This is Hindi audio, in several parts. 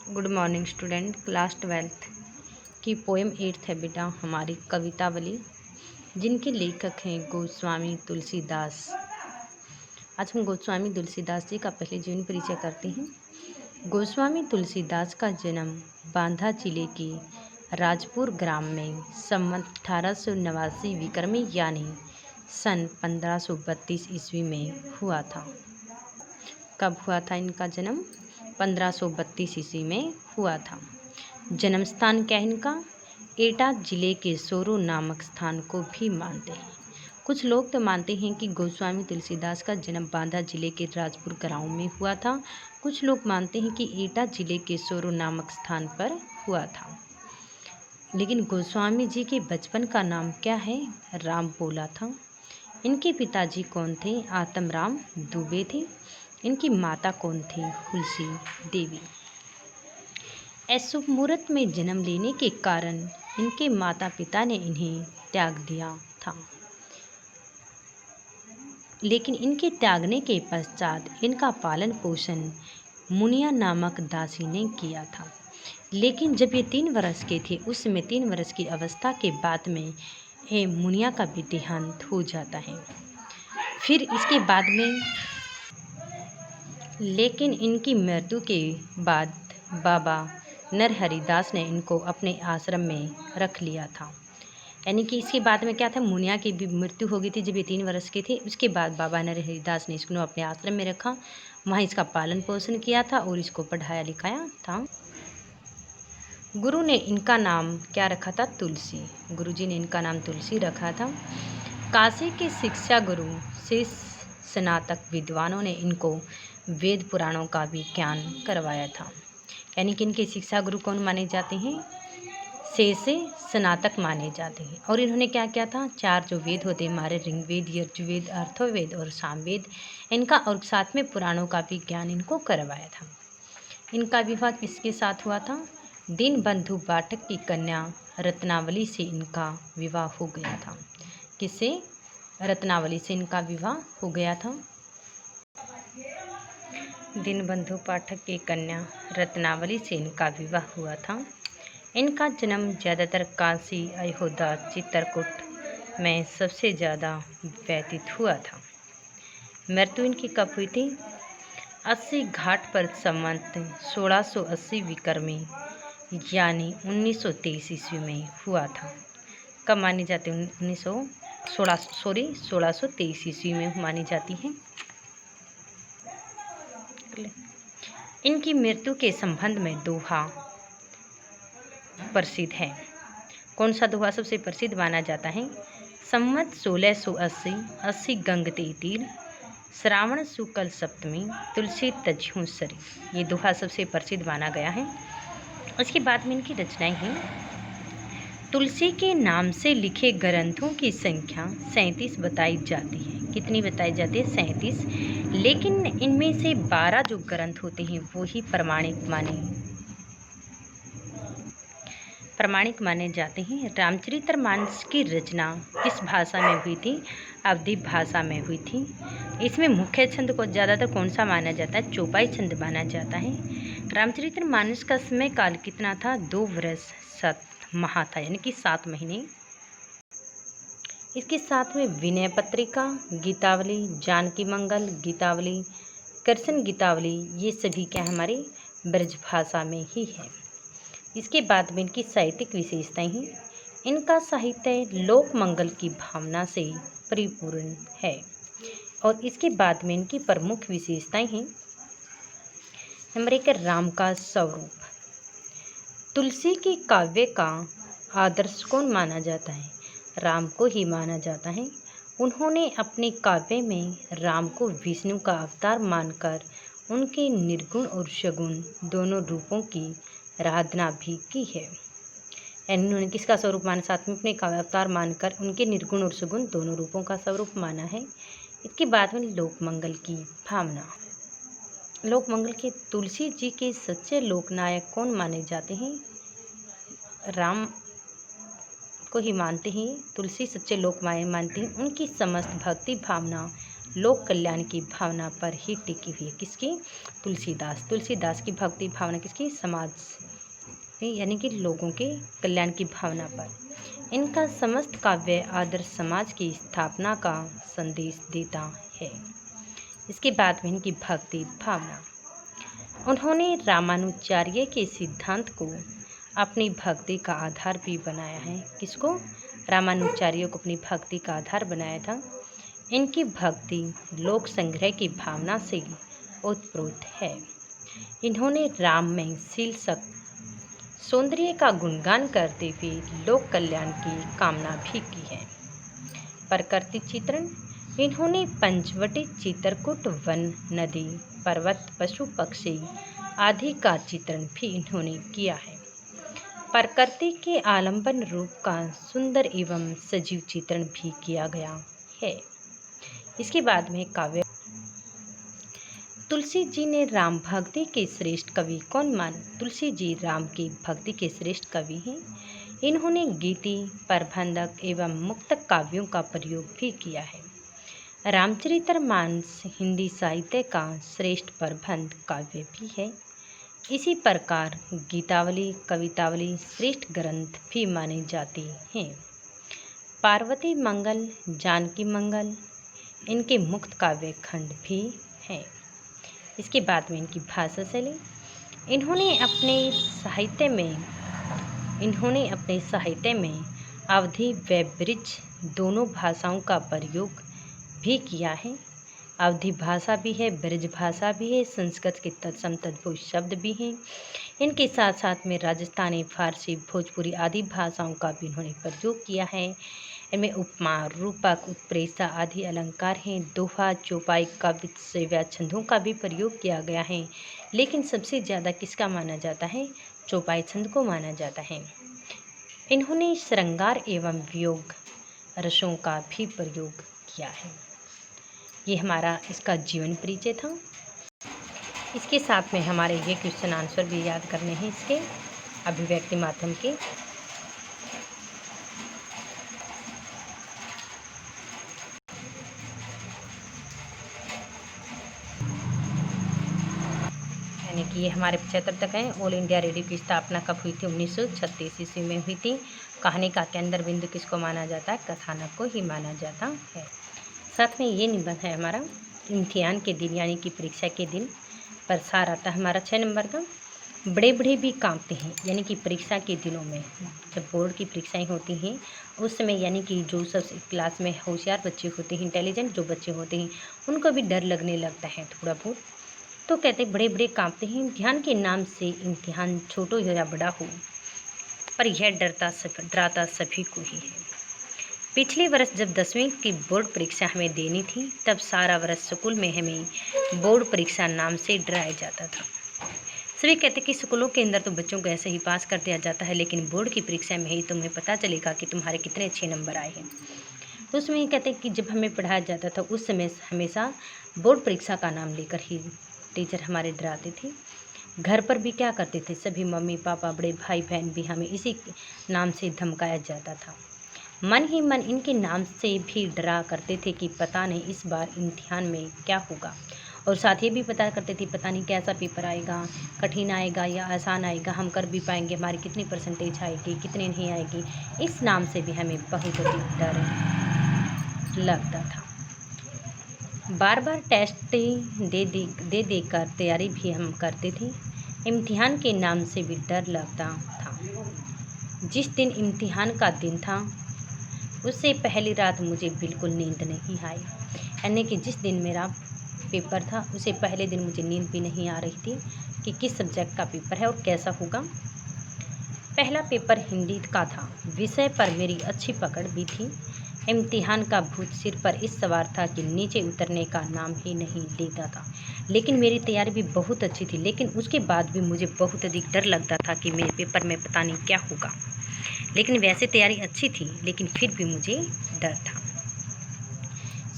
Good morning student. Class 12th की पोएम 8th है बेटा हमारी कवितावली, जिनके लेखक हैं गोस्वामी तुलसीदास। आज हम गोस्वामी तुलसीदास जी का पहले जीवन परिचय करते हैं। गोस्वामी तुलसीदास का जन्म बांदा जिले के राजपुर ग्राम में संवत 1889 विक्रमी यानी सन 1532 ईस्वी में हुआ था। कब हुआ था इनका जन्म? 1532 ईस्वी में हुआ था। जन्म स्थान क्या है इनका? एटा जिले के सोरू नामक स्थान को भी मानते हैं। कुछ लोग तो मानते हैं कि गोस्वामी तुलसीदास का जन्म बांदा जिले के राजपुर गांव में हुआ था। कुछ लोग मानते हैं कि एटा जिले के सोरू नामक स्थान पर हुआ था। लेकिन गोस्वामी जी के बचपन का नाम क्या है? राम बोला था। इनके पिताजी कौन थे? आत्मराम दुबे थे। इनकी माता कौन थी? तुलसी देवी। अशुभ मुहूर्त में जन्म लेने के कारण इनके माता पिता ने इन्हें त्याग दिया था, लेकिन इनके त्यागने के पश्चात इनका पालन पोषण मुनिया नामक दासी ने किया था। लेकिन जब ये 3 वर्ष के थे, उस समय 3 वर्ष की अवस्था के बाद में मुनिया का भी देहांत हो जाता है। फिर इसके बाद में लेकिन इनकी मृत्यु के बाद बाबा नरहरिदास ने इनको अपने आश्रम में रख लिया था। यानी कि इसके बाद में क्या था, मुनिया की भी मृत्यु हो गई थी जब ये 3 वर्ष के थे। उसके बाद बाबा नरहरिदास ने इसको अपने आश्रम में रखा, वहाँ इसका पालन पोषण किया था और इसको पढ़ाया लिखाया था। गुरु ने इनका नाम क्या रखा था? तुलसी। गुरुजी ने इनका नाम तुलसी रखा था। काशी के शिक्षा गुरु से स्नातक विद्वानों ने इनको वेद पुराणों का भी ज्ञान करवाया था। यानी कि इनके शिक्षा गुरु कौन माने जाते हैं? से स्नातक माने जाते हैं। और इन्होंने क्या किया था? 4 जो वेद होते हैं हमारे, ऋग्वेद, यजुर्वेद, अथर्ववेद और सामवेद, इनका और साथ में पुराणों का भी ज्ञान इनको करवाया था। इनका विवाह किसके साथ हुआ था? दीनबंधु पाठक की कन्या रत्नावली से इनका विवाह हो गया था। किससे? रत्नावली से इनका विवाह हो गया था। दीनबंधु पाठक की कन्या रत्नावली से इनका विवाह हुआ था। इनका जन्म ज़्यादातर काशी, अयोध्या, चित्रकूट में सबसे ज़्यादा व्यतीत हुआ था। मृत्यु इनकी कब हुई थी? 80 घाट पर संवत 1680 विक्रमी यानी 1923 ईस्वी में हुआ था। कब मानी जाती है? 1623 ईस्वी में मानी जाती है। इनकी मृत्यु के संबंध में दोहा प्रसिद्ध है। कौन सा दोहा सबसे प्रसिद्ध माना जाता है? संवत 1680 80 गंगते तीर, श्रावण शुक्ल सप्तमी, तुलसी तज्जूं सरी। ये दोहा सबसे प्रसिद्ध माना गया है। उसके बाद में इनकी रचनाएं हैं। तुलसी के नाम से लिखे ग्रंथों की संख्या 37 बताई जाती है। कितनी बताई जाती है? 37। लेकिन इनमें से 12 जो ग्रंथ होते हैं वो ही प्रमाणिक माने जाते हैं। रामचरितमानस की रचना किस भाषा में हुई थी? अवधी भाषा में हुई थी। इसमें मुख्य छंद को ज़्यादातर कौन सा माना जाता है? चौपाई छंद माना जाता है। रामचरितमानस का समय काल कितना था? 2 वर्ष 7 माह था, यानी कि 7 महीने। इसके साथ में विनय पत्रिका, गीतावली, जानकी मंगल, गीतावली, कृष्ण गीतावली, ये सभी क्या हमारी ब्रज भाषा में ही है। इसके बाद में इनकी साहित्यिक विशेषताएं हैं। इनका साहित्य लोक मंगल की भावना से परिपूर्ण है। और इसके बाद में इनकी प्रमुख विशेषताएं हैं। नंबर 1 राम का स्वरूप। तुलसी के काव्य का आदर्श कौन माना जाता है? राम को ही माना जाता है। उन्होंने अपने काव्य में राम को विष्णु का अवतार मानकर उनके निर्गुण और सगुण दोनों रूपों की आराधना भी की है। उन्होंने किसका स्वरूप माना? साथ में अपने काव्य अवतार मानकर उनके निर्गुण और सगुण दोनों रूपों का स्वरूप माना है। इसके बाद में लोकमंगल की भावना। लोकमंगल के तुलसी जी के सच्चे लोकनायक कौन माने जाते हैं? राम को ही मानते हैं। तुलसी सच्चे लोक मानते हैं। उनकी समस्त भक्ति भावना लोक कल्याण की भावना पर ही टिकी हुई है। किसकी? तुलसीदास की भक्ति भावना किसकी? समाज यानी कि लोगों के कल्याण की भावना पर। इनका समस्त काव्य आदर्श समाज की स्थापना का संदेश देता है। इसके बाद में इनकी भक्ति भावना, उन्होंने रामानुजाचार्य के सिद्धांत को अपनी भक्ति का आधार भी बनाया है। किसको? रामानुजाचार्य को अपनी भक्ति का आधार बनाया था। इनकी भक्ति लोक संग्रह की भावना से ओतप्रोत है। इन्होंने राम में शीर्षक सौंदर्य का गुणगान करते हुए लोक कल्याण की कामना भी की है। प्रकृति चित्रण, इन्होंने पंचवटी, चित्रकूट, वन, नदी, पर्वत, पशु पक्षी आदि का चित्रण भी इन्होंने किया है। प्रकृति के आलंबन रूप का सुंदर एवं सजीव चित्रण भी किया गया है। इसके बाद में काव्य, तुलसी जी ने राम भक्ति के श्रेष्ठ कवि कौन मान? तुलसी जी राम की भक्ति के श्रेष्ठ कवि हैं। इन्होंने गीति, प्रबंधक एवं मुक्तक काव्यों का प्रयोग भी किया है। रामचरितमानस हिंदी साहित्य का श्रेष्ठ प्रबंध काव्य भी है। इसी प्रकार गीतावली, कवितावली श्रेष्ठ ग्रंथ भी माने जाते हैं। पार्वती मंगल, जानकी मंगल इनके मुक्त काव्य खंड भी हैं। इसके बाद में इनकी भाषा शैली, इन्होंने अपने साहित्य में अवधी व ब्रिज दोनों भाषाओं का प्रयोग भी किया है। अवधी भाषा भी है, ब्रज भाषा भी है, संस्कृत के तत्सम तद्भव शब्द भी हैं। इनके साथ साथ में राजस्थानी, फारसी, भोजपुरी आदि भाषाओं का भी इन्होंने प्रयोग किया है। इनमें उपमा, रूपक, उत्प्रेक्षा आदि अलंकार हैं। दोहा, चौपाई, काव्य, सेव्या छंदों का भी प्रयोग किया गया है, लेकिन सबसे ज़्यादा किसका माना जाता है? चौपाई छंद को माना जाता है। इन्होंने श्रृंगार एवं वियोग रसों का भी प्रयोग किया है। ये हमारा इसका जीवन परिचय था। इसके साथ में हमारे ये क्वेश्चन आंसर भी याद करने हैं इसके अभिव्यक्ति माध्यम के। यानी कि ये हमारे 75 तक हैं। ऑल इंडिया रेडियो की स्थापना कब हुई थी? 1936 ईस्वी में हुई थी। कहानी का केंद्र बिंदु किसको माना जाता है? कथानक को ही माना जाता है। साथ में ये निबंध है हमारा इम्तिहान के दिन यानी कि परीक्षा के दिन पर सार आता है हमारा 6 नंबर का। बड़े बड़े भी कांपते हैं, यानी कि परीक्षा के दिनों में जब बोर्ड की परीक्षाएं होती हैं उस समय यानी कि जो सब क्लास में होशियार बच्चे होते हैं, इंटेलिजेंट जो बच्चे होते हैं, उनको भी डर लगने लगता है थोड़ा बहुत। तो कहते बड़े बड़े कांपते हैं। इम्तिहान के नाम से इम्तिहान छोटो हो या बड़ा हो, पर यह डराता सभी को ही है। पिछले वर्ष जब 10वीं की बोर्ड परीक्षा हमें देनी थी, तब सारा वर्ष स्कूल में हमें बोर्ड परीक्षा नाम से डराया जाता था। सभी कहते कि स्कूलों के अंदर तो बच्चों को ऐसे ही पास कर दिया जाता है, लेकिन बोर्ड की परीक्षा में ही तुम्हें पता चलेगा कि तुम्हारे कितने अच्छे नंबर आए हैं। तो उसमें कहते कि जब हमें पढ़ाया जाता था उस समय हमेशा बोर्ड परीक्षा का नाम लेकर ही टीचर हमारे डराते थे। घर पर भी क्या करते थे, सभी मम्मी पापा, बड़े भाई बहन भी हमें इसी नाम से धमकाया जाता था। मन ही मन इनके नाम से भी डरा करते थे कि पता नहीं इस बार इम्तिहान में क्या होगा। और साथ ही भी पता करते थे पता नहीं कैसा पेपर आएगा, कठिन आएगा या आसान आएगा, हम कर भी पाएंगे, हमारी कितनी परसेंटेज आएगी, कितनी नहीं आएगी। इस नाम से भी हमें बहुत अधिक डर लगता था। बार बार टेस्ट दे देकर तैयारी भी हम करते थे। इम्तिहान के नाम से भी डर लगता था। जिस दिन इम्तिहान का दिन था उससे पहली रात मुझे बिल्कुल नींद नहीं आई। यानी कि जिस दिन मेरा पेपर था उससे पहले दिन मुझे नींद भी नहीं आ रही थी कि किस सब्जेक्ट का पेपर है और कैसा होगा। पहला पेपर हिंदी का था। विषय पर मेरी अच्छी पकड़ भी थी। इम्तिहान का भूत सिर पर इस सवार था कि नीचे उतरने का नाम ही नहीं लेता था। लेकिन मेरी तैयारी भी बहुत अच्छी थी, लेकिन उसके बाद भी मुझे बहुत अधिक डर लगता था कि मेरे पेपर में पता नहीं क्या होगा। लेकिन वैसे तैयारी अच्छी थी, लेकिन फिर भी मुझे डर था।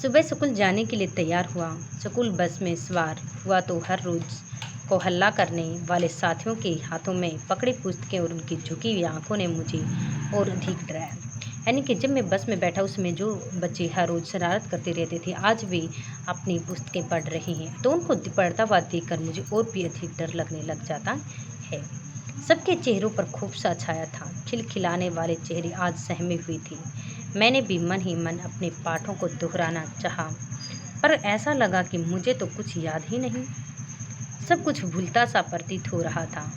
सुबह स्कूल जाने के लिए तैयार हुआ। स्कूल बस में सवार हुआ तो हर रोज़ को हल्ला करने वाले साथियों के हाथों में पकड़ी पुस्तकें और उनकी झुकी हुई आंखों ने मुझे और अधिक डराया। यानी कि जब मैं बस में बैठा उसमें जो बच्चे हर रोज़ शरारत करते रहते थे, अपनी पुस्तकें पढ़ रहे हैं तो उनको पढ़ता हुआ देखकर मुझे और भी अधिक डर लगने लग जाता है। सबके चेहरों पर खूब सा छाया था। खिलखिलाने वाले चेहरे आज सहमे हुए थे। मैंने भी मन ही मन अपने पाठों को दोहराना चाहा, पर ऐसा लगा कि मुझे तो कुछ याद ही नहीं। सब कुछ भूलता सा प्रतीत हो रहा था।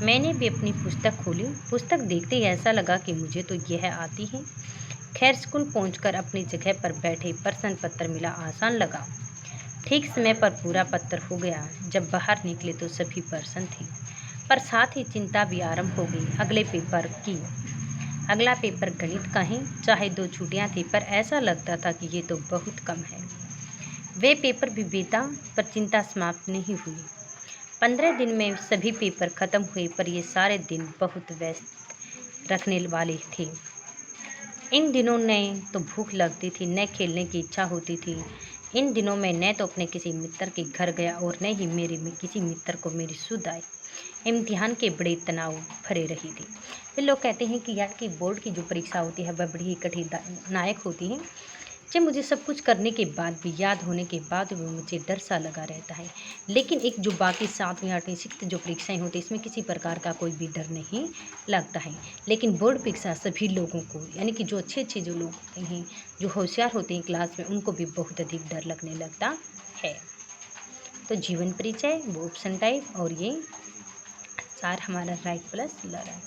मैंने भी अपनी पुस्तक खोली। पुस्तक देखते ही ऐसा लगा कि मुझे तो यह आती है। खैर, स्कूल पहुंचकर अपनी जगह पर बैठे प्रश्न पत्र मिला आसान लगा। ठीक समय पर पूरा पत्र हो गया। जब बाहर निकले तो सभी प्रश्न थे, पर साथ ही चिंता भी आरंभ हो गई अगले पेपर की। अगला पेपर गणित का है। चाहे 2 छुट्टियां थी, पर ऐसा लगता था कि ये तो बहुत कम है। वे पेपर भी बीता, पर चिंता समाप्त नहीं हुई। 15 दिन में सभी पेपर खत्म हुए, पर ये सारे दिन बहुत व्यस्त रखने वाले थे। इन दिनों न तो भूख लगती थी, न खेलने की इच्छा होती थी। इन दिनों में न तो अपने किसी मित्र के घर गया और न ही किसी मित्र को मेरी सुध आई। इम्तिहान के बड़े तनाव भरे रही थी। फिर लोग कहते हैं कि यार कि बोर्ड की जो परीक्षा होती है वह बड़ी ही कठिनायक होती है। जब मुझे सब कुछ करने के बाद भी, याद होने के बाद भी मुझे डर सा लगा रहता है। लेकिन एक जो बाकी 7वीं 8वीं 6th जो परीक्षाएं होती हैं, इसमें किसी प्रकार का कोई भी डर नहीं लगता है। लेकिन बोर्ड परीक्षा सभी लोगों को, यानी कि जो अच्छे जो लोग होते हैं, जो होशियार होते हैं क्लास में, उनको भी बहुत अधिक डर लगने लगता है। तो जीवन परिचय, वो ऑप्शन टाइप, और ये 4 हमारा राइट प्लस लर्न।